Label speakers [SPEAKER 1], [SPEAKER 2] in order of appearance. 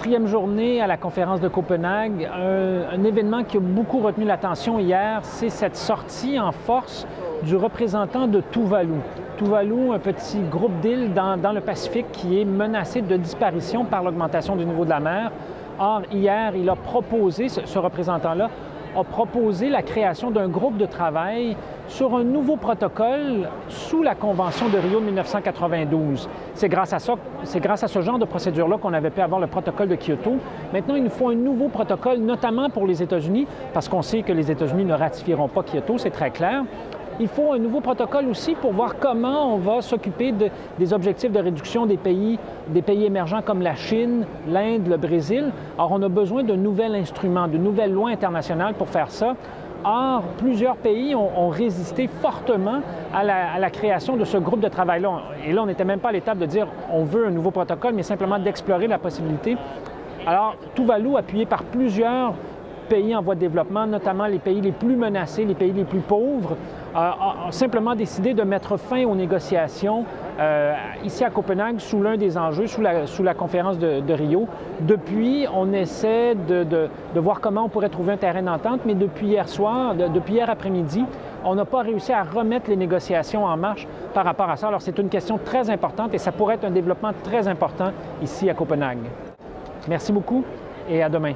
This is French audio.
[SPEAKER 1] 4e journée à la conférence de Copenhague. Un événement qui a beaucoup retenu l'attention hier, c'est cette sortie en force du représentant de Tuvalu. Tuvalu, un petit groupe d'îles dans le Pacifique qui est menacé de disparition par l'augmentation du niveau de la mer. Or, hier, il a proposé, ce représentant-là, a proposé la création d'un groupe de travail sur un nouveau protocole sous la Convention de Rio de 1992. C'est grâce à ce genre de procédure-là qu'on avait pu avoir le protocole de Kyoto. Maintenant, il nous faut un nouveau protocole, notamment pour les États-Unis, parce qu'on sait que les États-Unis ne ratifieront pas Kyoto, c'est très clair. Il faut un nouveau protocole aussi pour voir comment on va s'occuper des objectifs de réduction des pays émergents comme la Chine, l'Inde, le Brésil. Or, on a besoin d'un nouvel instrument, de nouvelles lois internationales pour faire ça. Or, plusieurs pays ont résisté fortement à la création de ce groupe de travail-là. Et là, on n'était même pas à l'étape de dire on veut un nouveau protocole, mais simplement d'explorer la possibilité. Alors, Tuvalu, appuyé par plusieurs pays en voie de développement, notamment les pays les plus menacés, les pays les plus pauvres, ont simplement décidé de mettre fin aux négociations ici à Copenhague sous l'un des enjeux, sous la conférence de Rio. Depuis, on essaie de voir comment on pourrait trouver un terrain d'entente, mais depuis hier soir, depuis hier après-midi, on n'a pas réussi à remettre les négociations en marche par rapport à ça. Alors, c'est une question très importante et ça pourrait être un développement très important ici à Copenhague. Merci beaucoup et à demain.